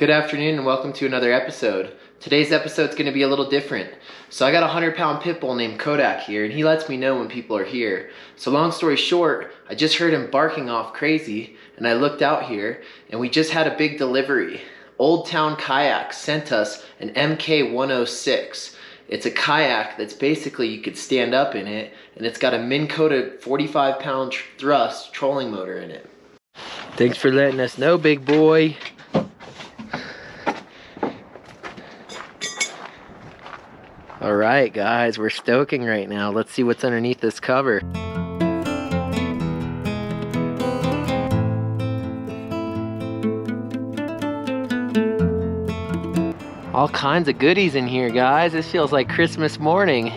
Good afternoon and welcome to another episode. Today's episode is going to be a little different. So I got a 100-pound pit bull named Kodak here, and he lets me know when people are here. So long story short, I just heard him barking off crazy, and I looked out here, and we just had a big delivery. Old Town Kayak sent us an MK106. It's a kayak that's basically, you could stand up in it, and it's got a Minn Kota 45-pound thrust trolling motor in it. Thanks for letting us know, big boy. All right, guys, we're stoking right now. Let's see what's underneath this cover. All kinds of goodies in here, guys. This feels like Christmas morning.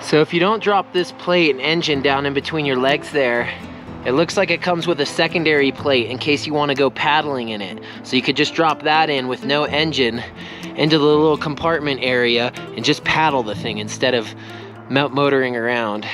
So if you don't drop this plate and engine down in between your legs there, it looks like it comes with a secondary plate in case you want to go paddling in it. So you could just drop that in with no engine into the little compartment area and just paddle the thing instead of motoring around.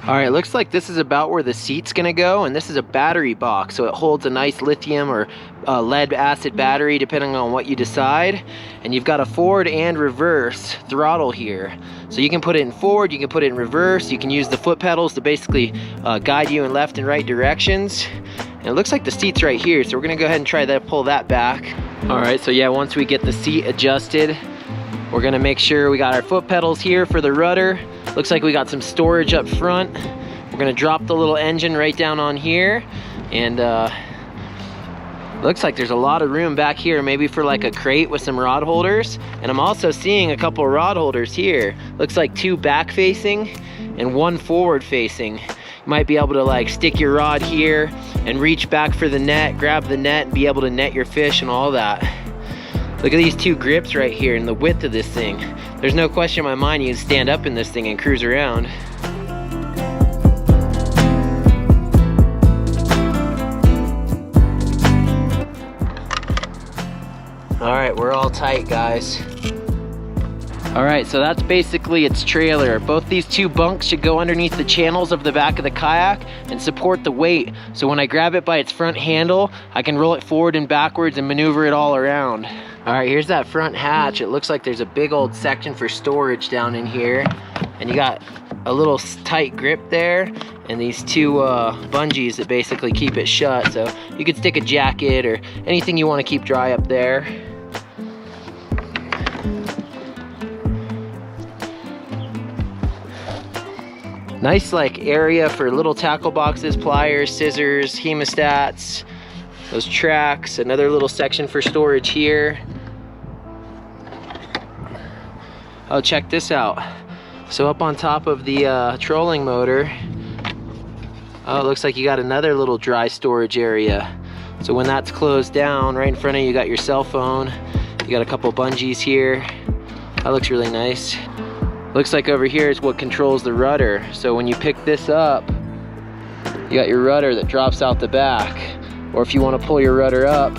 All right, looks like this is about where the seat's gonna go, and this is a battery box, so it holds a nice lithium or lead acid battery depending on what you decide. And you've got a forward and reverse throttle here, so you can put it in forward, you can put it in reverse, you can use the foot pedals to basically guide you in left and right directions. And it looks like the seat's right here, so we're gonna go ahead and try that, pull that back. All right, so yeah, once we get the seat adjusted, we're gonna make sure we got our foot pedals here for the rudder. Looks like we got some storage up front. We're gonna drop the little engine right down on here, and looks like there's a lot of room back here, maybe for like a crate with some rod holders. And I'm also seeing a couple of rod holders here. Looks like 2 back facing and 1 forward facing. You might be able to like stick your rod here and reach back for the net, grab the net, and be able to net your fish and all that. Look at these 2 grips right here and the width of this thing. There's no question in my mind you can stand up in this thing and cruise around. All right, we're all tight, guys. All right, so that's basically its trailer. Both these 2 bunks should go underneath the channels of the back of the kayak and support the weight. So when I grab it by its front handle, I can roll it forward and backwards and maneuver it all around. All right, here's that front hatch. It looks like there's a big old section for storage down in here. And you got a little tight grip there and these 2 bungees that basically keep it shut. So you could stick a jacket or anything you want to keep dry up there. Nice like area for little tackle boxes, pliers, scissors, hemostats, those tracks, another little section for storage here. Oh, check this out. So up on top of the trolling motor, oh, it looks like you got another little dry storage area. So when that's closed down, right in front of you, you got your cell phone. You got a couple bungees here. That looks really nice. Looks like over here is what controls the rudder. So when you pick this up, you got your rudder that drops out the back. Or if you want to pull your rudder up,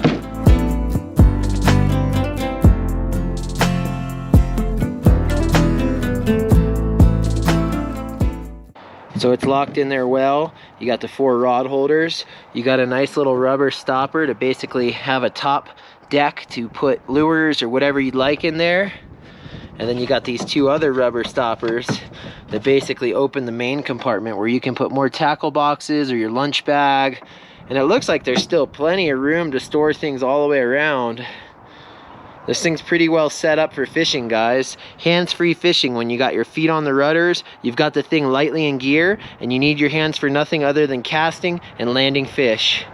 so it's locked in there well. You got the 4 rod holders. You got a nice little rubber stopper to basically have a top deck to put lures or whatever you'd like in there. And then you got these 2 other rubber stoppers that basically open the main compartment where you can put more tackle boxes or your lunch bag. And it looks like there's still plenty of room to store things all the way around. This thing's pretty well set up for fishing, guys. Hands-free fishing when you got your feet on the rudders, you've got the thing lightly in gear, and you need your hands for nothing other than casting and landing fish.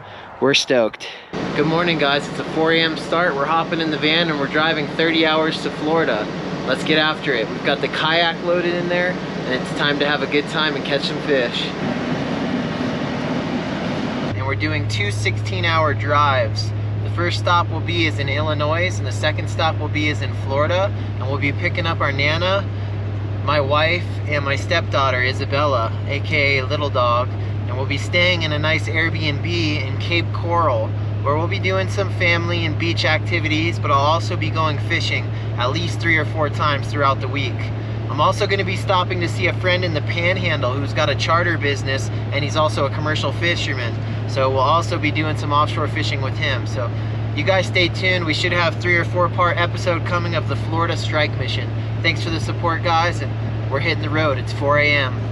We're stoked. Good morning, guys. It's a 4 a.m. start. We're hopping in the van and we're driving 30 hours to Florida. Let's get after it. We've got the kayak loaded in there, and it's time to have a good time and catch some fish. And we're doing 2 16-hour drives. The first stop will be in Illinois, and the second stop will be in Florida. And we'll be picking up our Nana, my wife, and my stepdaughter, Isabella, aka Little Dog. And we'll be staying in a nice Airbnb in Cape Coral, where we'll be doing some family and beach activities, but I'll also be going fishing at least 3 or 4 times throughout the week. I'm also going to be stopping to see a friend in the Panhandle who's got a charter business, and he's also a commercial fisherman. So we'll also be doing some offshore fishing with him. So You guys stay tuned. We should have 3 or 4 part episode coming of the Florida strike mission. Thanks for the support, guys, and we're hitting the road. It's 4 a.m.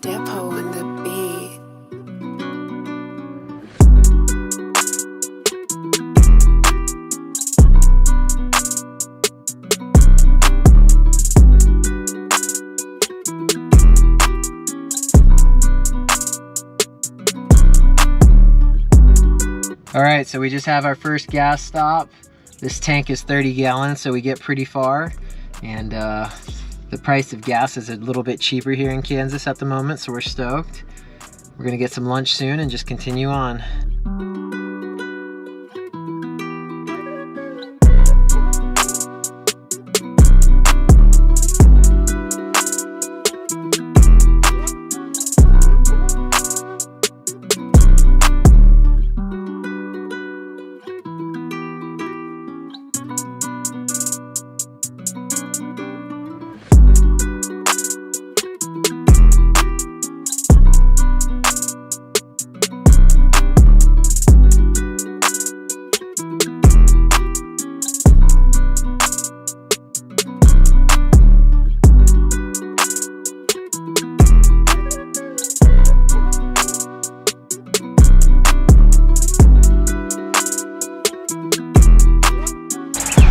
Depot on the beat. All right, so we just have our first gas stop. This tank is 30 gallons, so we get pretty far. And the price of gas is a little bit cheaper here in Kansas at the moment, so we're stoked. We're gonna get some lunch soon and just continue on.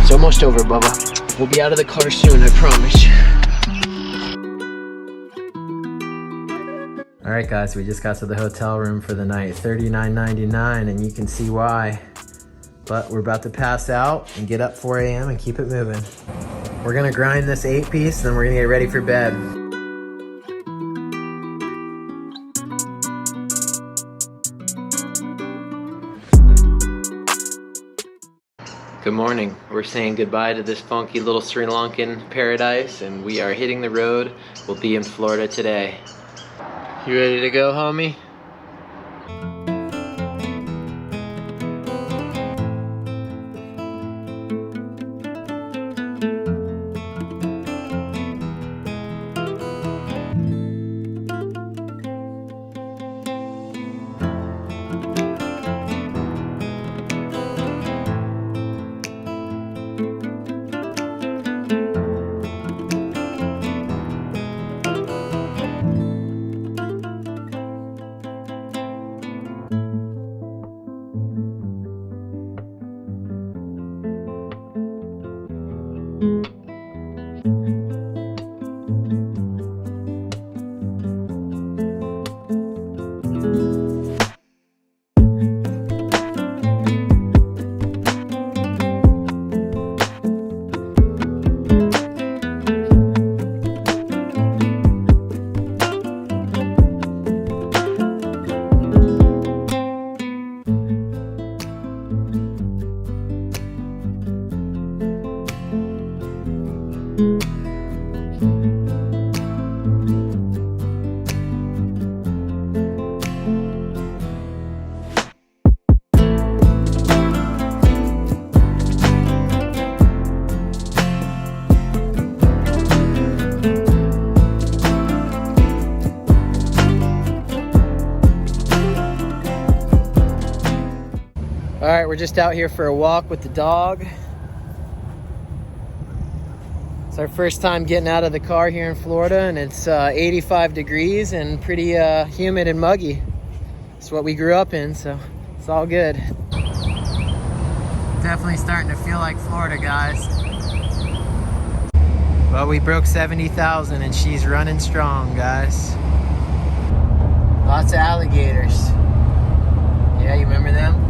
It's almost over, Bubba. We'll be out of the car soon, I promise. All right, guys, we just got to the hotel room for the night. $39.99, and you can see why. But we're about to pass out and get up 4 a.m. and keep it moving. We're gonna grind this 8-piece, then we're gonna get ready for bed. Good morning. We're saying goodbye to this funky little Sri Lankan paradise, and we are hitting the road. We'll be in Florida today. You ready to go, homie? All right, we're just out here for a walk with the dog. It's our first time getting out of the car here in Florida, and it's 85 degrees and pretty humid and muggy. It's what we grew up in, so it's all good. Definitely starting to feel like Florida, guys. Well, we broke 70,000 and she's running strong, guys. Lots of alligators. Yeah, you remember them?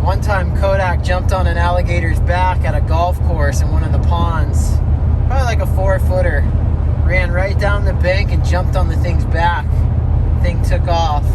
One time Kodak jumped on an alligator's back at a golf course in one of the ponds. Probably like a 4-footer. Ran right down the bank and jumped on the thing's back. Thing took off.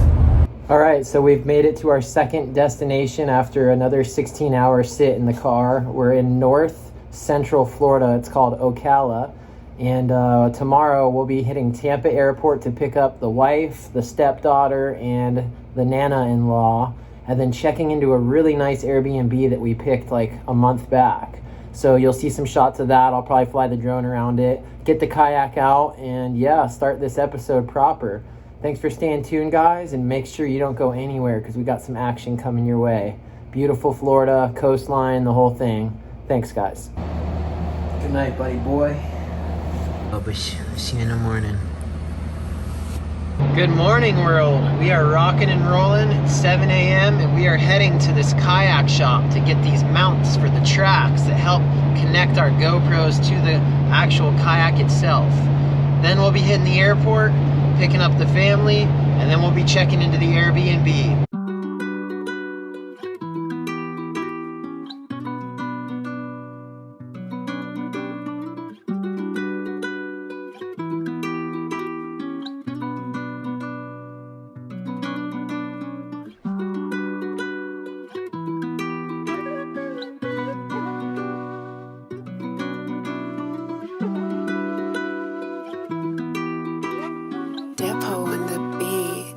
All right, so we've made it to our second destination after another 16-hour sit in the car. We're in North Central Florida. It's called Ocala. And tomorrow we'll be hitting Tampa Airport to pick up the wife, the stepdaughter, and the nana-in-law, and then checking into a really nice Airbnb that we picked like a month back. So you'll see some shots of that. I'll probably fly the drone around it, get the kayak out, and yeah, start this episode proper. Thanks for staying tuned, guys, and make sure you don't go anywhere because we got some action coming your way. Beautiful Florida, coastline, the whole thing. Thanks, guys. Good night, buddy boy. See you in the morning. Good morning, world. We are rocking and rolling. It's 7 a.m. and we are heading to this kayak shop to get these mounts for the tracks that help connect our GoPros to the actual kayak itself. Then we'll be hitting the airport, picking up the family, and then we'll be checking into the Airbnb. Depot and the beat.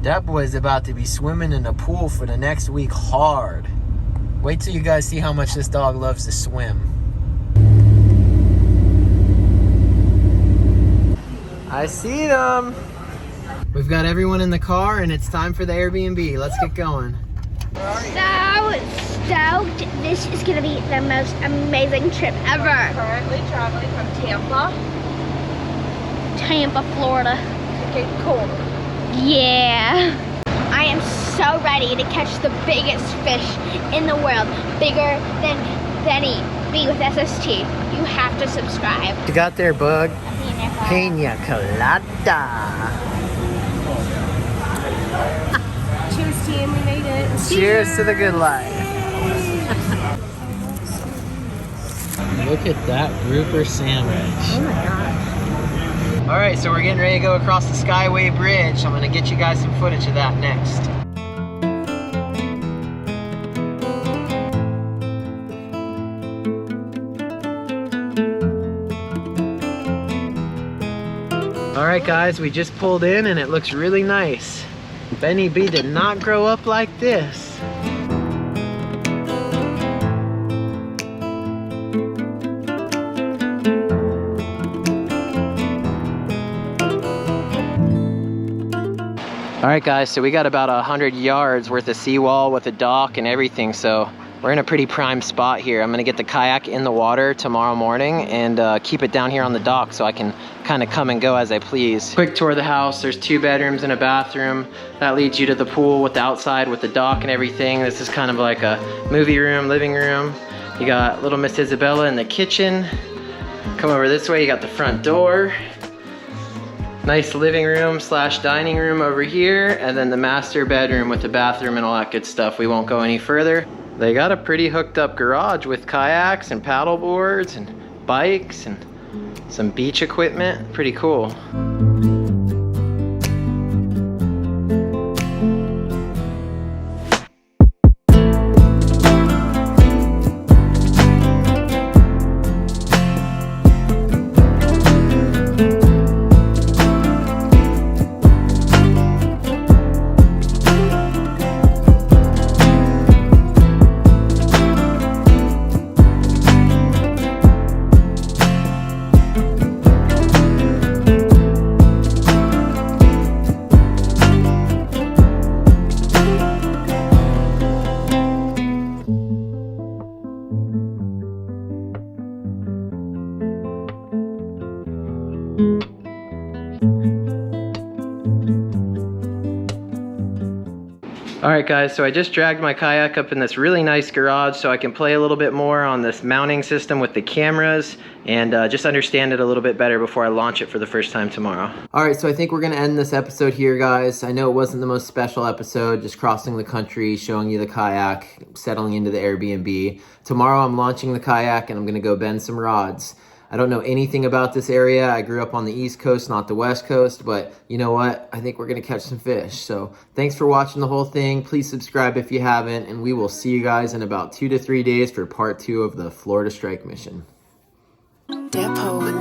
That boy's about to be swimming in the pool for the next week hard. Wait till you guys see how much this dog loves to swim. I see them. We've got everyone in the car and it's time for the Airbnb. Let's get going. So stoked. This is going to be the most amazing trip ever. Currently traveling from Tampa, Florida. Okay, cool. Yeah. I am so ready to catch the biggest fish in the world. Bigger than Bennyb with SST. You have to subscribe. You got there, bug? Pina Pina colada. Cheers, team. We made it. Cheers to the good life. Look at that grouper sandwich. Oh my gosh. All right, so we're getting ready to go across the Skyway Bridge. I'm gonna get you guys some footage of that next. All right, guys, we just pulled in and it looks really nice. Bennyb did not grow up like this. All right, guys, so we got about 100 yards worth of seawall with a dock and everything, so we're in a pretty prime spot here. I'm gonna get the kayak in the water tomorrow morning and keep it down here on the dock so I can kind of come and go as I please. Quick tour of the house. There's 2 bedrooms and a bathroom. That leads you to the pool with the outside with the dock and everything. This is kind of like a movie room, living room. You got little Miss Isabella in the kitchen. Come over this way, you got the front door. Nice living room slash dining room over here, and then the master bedroom with the bathroom and all that good stuff. We won't go any further. They got a pretty hooked up garage with kayaks and paddle boards and bikes and some beach equipment. Pretty cool. Alright guys, so I just dragged my kayak up in this really nice garage so I can play a little bit more on this mounting system with the cameras and just understand it a little bit better before I launch it for the first time tomorrow. Alright, so I think we're going to end this episode here, guys. I know it wasn't the most special episode, just crossing the country, showing you the kayak, settling into the Airbnb. Tomorrow I'm launching the kayak and I'm going to go bend some rods. I don't know anything about this area. I grew up on the East Coast, not the West Coast, but you know what? I think we're gonna catch some fish. So thanks for watching the whole thing. Please subscribe if you haven't, and we will see you guys in about 2 to 3 days for part 2 of the Florida Strike mission. Depot in